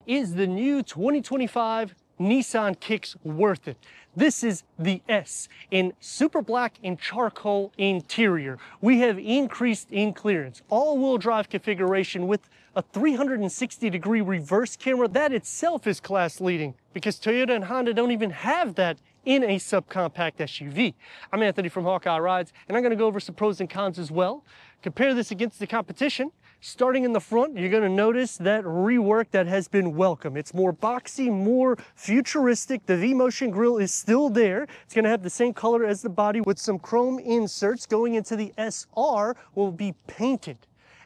Is the new 2025 Nissan Kicks worth it? This is the S in super black and charcoal interior. We have increased in clearance, all-wheel drive configuration with a 360-degree reverse camera. That itself is class leading because Toyota and Honda don't even have that in a subcompact SUV. I'm Anthony from Hawkeye Rides, and I'm going to go over some pros and cons as well. Compare this against the competition. Starting in the front, you're going to notice that rework that has been welcome. It's more boxy, more futuristic. The V-Motion grille is still there. It's going to have the same color as the body with some chrome inserts. Going into the SR will be painted.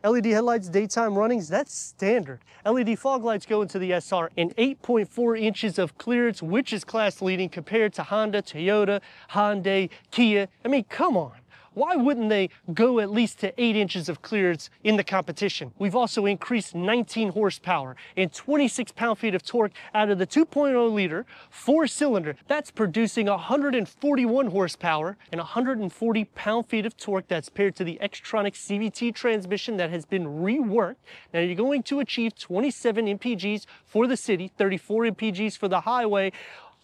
LED headlights, daytime runnings, that's standard. LED fog lights go into the SR and 8.4 inches of clearance, which is class leading compared to Honda, Toyota, Hyundai, Kia. I mean, come on. Why wouldn't they go at least to 8 inches of clearance in the competition? We've also increased 19 horsepower and 26 pound-feet of torque out of the 2.0 liter 4-cylinder. That's producing 141 horsepower and 140 pound-feet of torque. That's paired to the Xtronic CVT transmission that has been reworked. Now you're going to achieve 27 mpgs for the city, 34 mpgs for the highway.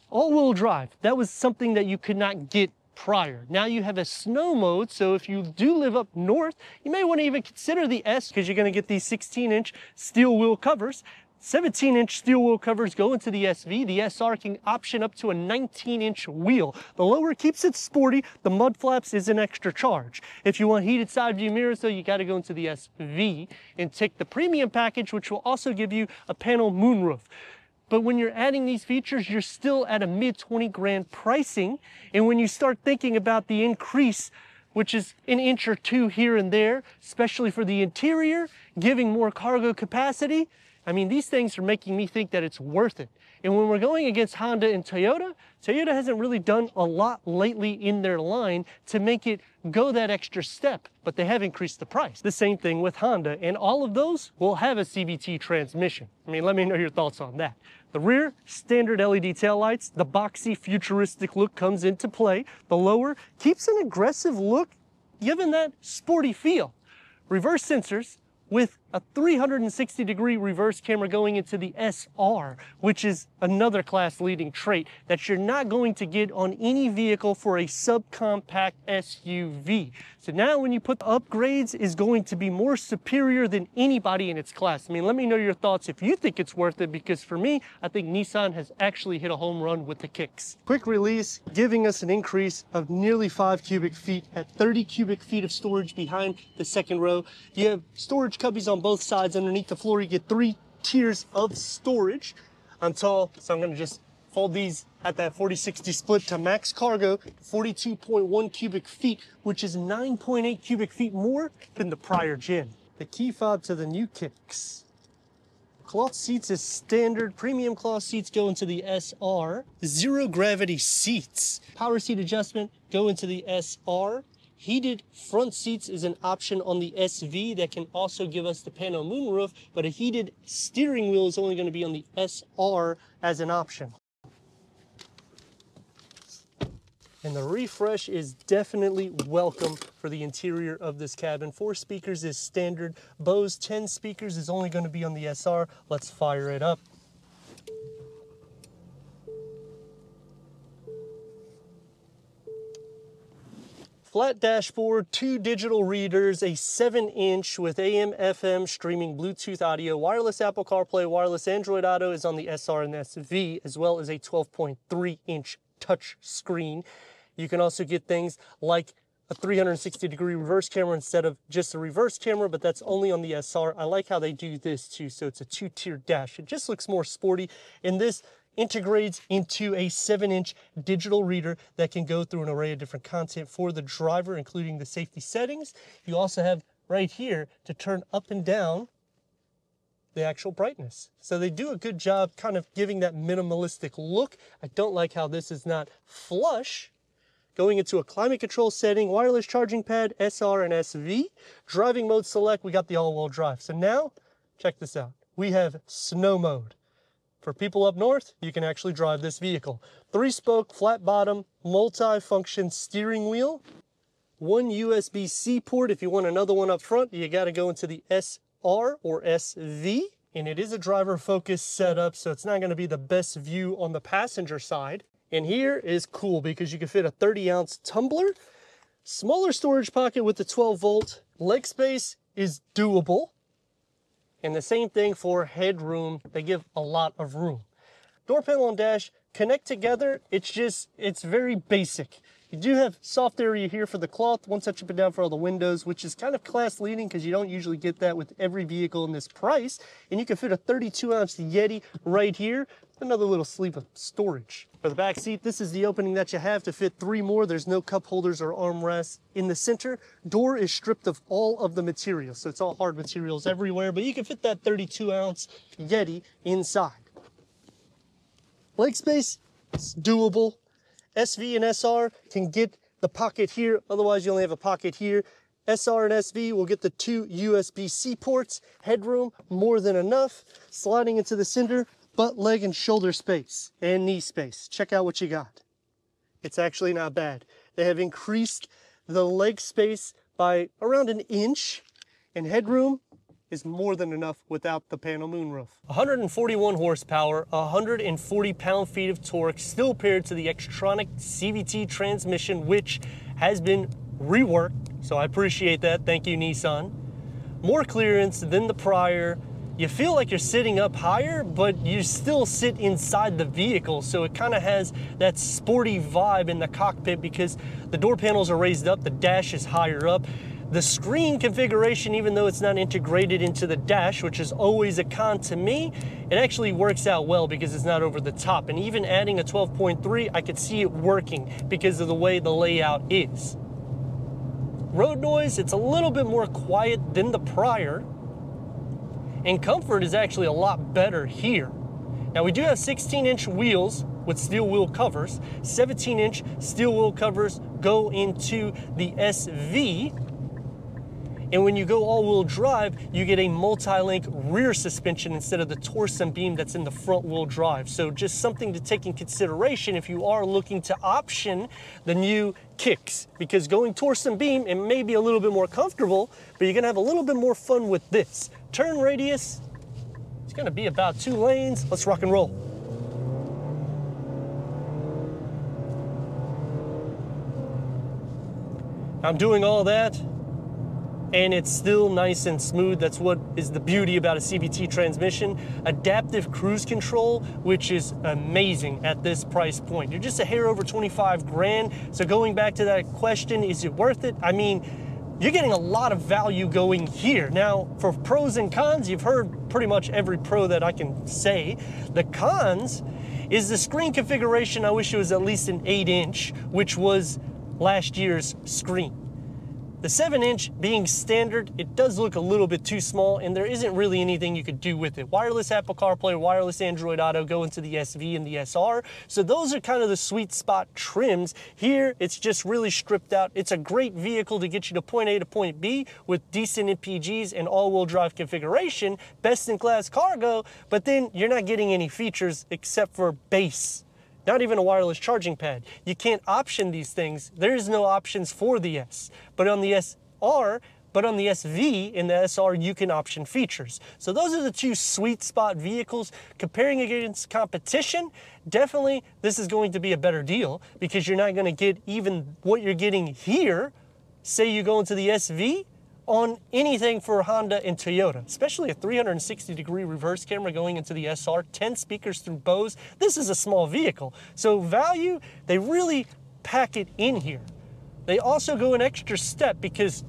All-wheel drive, that was something that you could not get prior. Now you have a snow mode, so if you do live up north, you may want to even consider the S because you're going to get these 16-inch steel wheel covers. 17-inch steel wheel covers go into the SV. The SR can option up to a 19-inch wheel. The lower keeps it sporty. The mud flaps is an extra charge. If you want heated side view mirrors, though, you got to go into the SV and take the premium package, which will also give you a panel moonroof. But when you're adding these features, you're still at a mid-20 grand pricing. And when you start thinking about the increase, which is an inch or two here and there, especially for the interior, giving more cargo capacity, I mean, these things are making me think that it's worth it. And when we're going against Honda and Toyota, Toyota hasn't really done a lot lately in their line to make it go that extra step, but they have increased the price. The same thing with Honda, and all of those will have a CVT transmission. I mean, let me know your thoughts on that. The rear, standard LED taillights. The boxy, futuristic look comes into play. The lower keeps an aggressive look, given that sporty feel. Reverse sensors with a 360-degree reverse camera going into the SR, which is another class-leading trait that you're not going to get on any vehicle for a subcompact SUV. So now when you put the upgrades, is going to be more superior than anybody in its class. I mean, let me know your thoughts if you think it's worth it, because for me, I think Nissan has actually hit a home run with the Kicks. Quick release, giving us an increase of nearly 5 cubic feet at 30 cubic feet of storage behind the second row. You have storage cubbies on both sides. Underneath the floor, you get 3 tiers of storage. I'm tall, so I'm going to just fold these at that 40-60 split to max cargo, 42.1 cubic feet, which is 9.8 cubic feet more than the prior gen. The key fob to the new Kicks. Cloth seats is standard. Premium cloth seats go into the SR. Zero gravity seats. Power seat adjustment go into the SR. Heated front seats is an option on the SV that can also give us the panel moonroof, but a heated steering wheel is only going to be on the SR as an option. And the refresh is definitely welcome for the interior of this cabin. 4 speakers is standard. Bose 10 speakers is only going to be on the SR. Let's fire it up. Flat dashboard, 2 digital readers, a 7-inch with AM, FM, streaming Bluetooth audio, wireless Apple CarPlay, wireless Android Auto is on the SR and SV, as well as a 12.3-inch touch screen. You can also get things like a 360-degree reverse camera instead of just a reverse camera, but that's only on the SR. I like how they do this too, so it's a 2-tier dash. It just looks more sporty, and this integrates into a 7-inch digital reader that can go through an array of different content for the driver, including the safety settings. You also have right here to turn up and down the actual brightness. So they do a good job kind of giving that minimalistic look. I don't like how this is not flush. Going into a climate control setting, wireless charging pad, SR and SV. Driving mode select, we got the all-wheel drive. So now, check this out. We have snow mode. For people up north, you can actually drive this vehicle. 3-spoke, flat bottom, multi-function steering wheel. 1 USB-C port. If you want another one up front, you got to go into the SR or SV. And it is a driver-focused setup, so it's not going to be the best view on the passenger side. And here is cool because you can fit a 30-ounce tumbler, smaller storage pocket with the 12-volt. Leg space is doable. And the same thing for headroom. They give a lot of room. Door panel and dash connect together. It's very basic. You do have soft area here for the cloth, one touch up and down for all the windows, which is kind of class leading because you don't usually get that with every vehicle in this price. And you can fit a 32-ounce Yeti right here. Another little sleeve of storage. For the back seat, this is the opening that you have to fit 3 more. There's no cup holders or armrests. In the center, door is stripped of all of the materials, so it's all hard materials everywhere, but you can fit that 32-ounce Yeti inside. Leg space, it's doable. SV and SR can get the pocket here, otherwise you only have a pocket here. SR and SV will get the 2 USB-C ports. Headroom, more than enough. Sliding into the center, butt, leg, and shoulder space, and knee space. Check out what you got. It's actually not bad. They have increased the leg space by around 1 inch, and headroom is more than enough without the panel moonroof. 141 horsepower, 140 pound-feet of torque, still paired to the Xtronic CVT transmission, which has been reworked, so I appreciate that. Thank you, Nissan. More clearance than the prior. You feel like you're sitting up higher, but you still sit inside the vehicle, so it kind of has that sporty vibe in the cockpit because the door panels are raised up, the dash is higher up. The screen configuration, even though it's not integrated into the dash, which is always a con to me, it actually works out well because it's not over the top. And even adding a 12.3, I could see it working because of the way the layout is. Road noise, it's a little bit more quiet than the prior. And comfort is actually a lot better here. Now we do have 16-inch wheels with steel wheel covers. 17-inch steel wheel covers go into the SV. And when you go all-wheel drive, you get a multi-link rear suspension instead of the torsion beam that's in the front-wheel drive. So just something to take in consideration if you are looking to option the new Kicks. Because going torsion beam, it may be a little bit more comfortable, but you're gonna have a little bit more fun with this. Turn radius, it's gonna be about 2 lanes. Let's rock and roll. I'm doing all that, and it's still nice and smooth. That's what is the beauty about a CVT transmission. Adaptive cruise control, which is amazing at this price point. You're just a hair over 25 grand. So going back to that question, is it worth it? I mean, you're getting a lot of value going here. Now, for pros and cons, you've heard pretty much every pro that I can say. The cons is the screen configuration. I wish it was at least an 8-inch, which was last year's screen. The 7-inch being standard, it does look a little bit too small, and there isn't really anything you could do with it. Wireless Apple CarPlay, wireless Android Auto go into the SV and the SR. So those are kind of the sweet spot trims. Here, it's just really stripped out. It's a great vehicle to get you to point A to point B with decent MPGs and all-wheel drive configuration, best-in-class cargo, but then you're not getting any features except for base. Not even a wireless charging pad. You can't option these things. There is no options for the S. But on the SR, but on the SV and the SR, you can option features. So those are the 2 sweet spot vehicles. Comparing against competition, definitely this is going to be a better deal because you're not going to get even what you're getting here. Say you go into the SV, on anything for Honda and Toyota, especially a 360-degree reverse camera going into the SR, 10 speakers through Bose. This is a small vehicle. So value, they really pack it in here. They also go an extra step because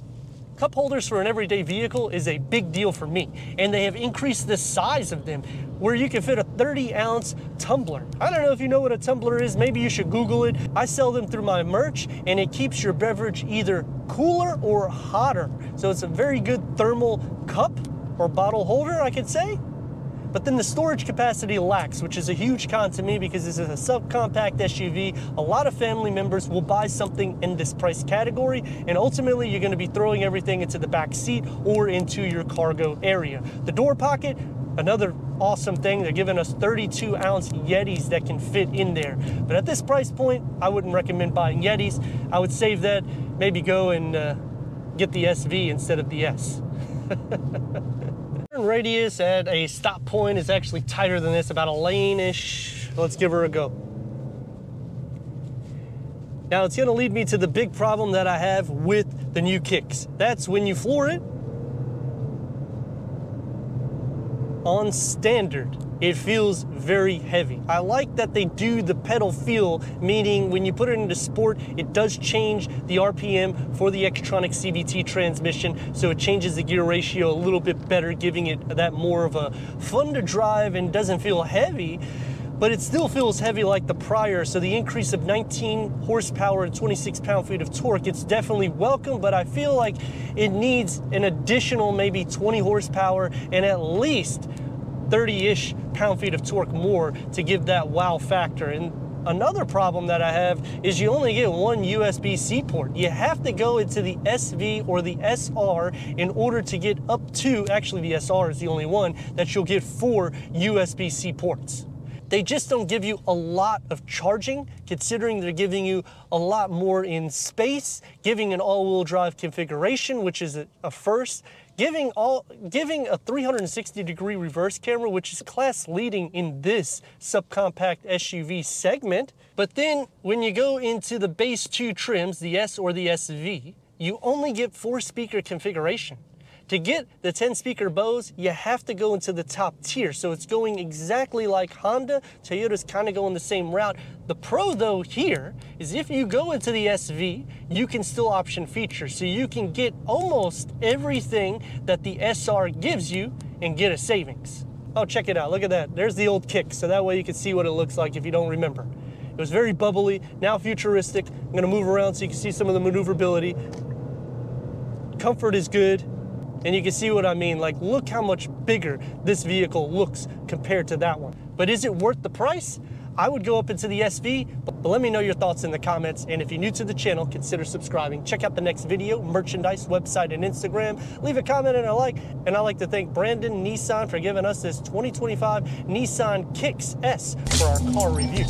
cup holders for an everyday vehicle is a big deal for me. And they have increased the size of them where you can fit a 30-ounce tumbler. I don't know if you know what a tumbler is. Maybe you should Google it. I sell them through my merch, and it keeps your beverage either cooler or hotter. So it's a very good thermal cup or bottle holder, I could say. But then the storage capacity lacks, which is a huge con to me because this is a subcompact SUV. A lot of family members will buy something in this price category, and ultimately you're going to be throwing everything into the back seat or into your cargo area. The door pocket, another awesome thing. They're giving us 32-ounce Yetis that can fit in there. But at this price point, I wouldn't recommend buying Yetis. I would save that, maybe go and get the SV instead of the S. turn radius at a stop point is actually tighter than this, about a lane-ish. Let's give her a go. Now it's gonna lead me to the big problem that I have with the new Kicks. That's when you floor it on standard, it feels very heavy. I like that they do the pedal feel, meaning when you put it into sport, it does change the RPM for the Xtronic CVT transmission, so it changes the gear ratio a little bit better, giving it that more of a fun to drive and doesn't feel heavy, but it still feels heavy like the prior. So the increase of 19 horsepower and 26 pound-feet of torque, it's definitely welcome, but I feel like it needs an additional maybe 20 horsepower and at least 30-ish pound-feet of torque more to give that wow factor. And another problem that I have is you only get one USB-C port. You have to go into the SV or the SR in order to get up to, actually the SR is the only one that you'll get 4 USB-C ports. They just don't give you a lot of charging, considering they're giving you a lot more in space, giving an all-wheel drive configuration, which is a first, giving a 360-degree reverse camera, which is class leading in this subcompact SUV segment. But then when you go into the base 2 trims, the S or the SV, you only get 4-speaker configuration. To get the 10-speaker Bose, you have to go into the top tier. So it's going exactly like Honda. Toyota's kind of going the same route. The pro though here is if you go into the SV, you can still option features. So you can get almost everything that the SR gives you and get a savings. Oh, check it out, look at that. There's the old Kick, so that way you can see what it looks like if you don't remember. It was very bubbly, now futuristic. I'm gonna move around so you can see some of the maneuverability. Comfort is good. And you can see what I mean, like look how much bigger this vehicle looks compared to that one. But is it worth the price? I would go up into the SV, but let me know your thoughts in the comments. And if you're new to the channel, consider subscribing. Check out the next video, merchandise, website, and Instagram. Leave a comment and a like. And I'd like to thank Brandon Nissan for giving us this 2025 Nissan Kicks S for our car review.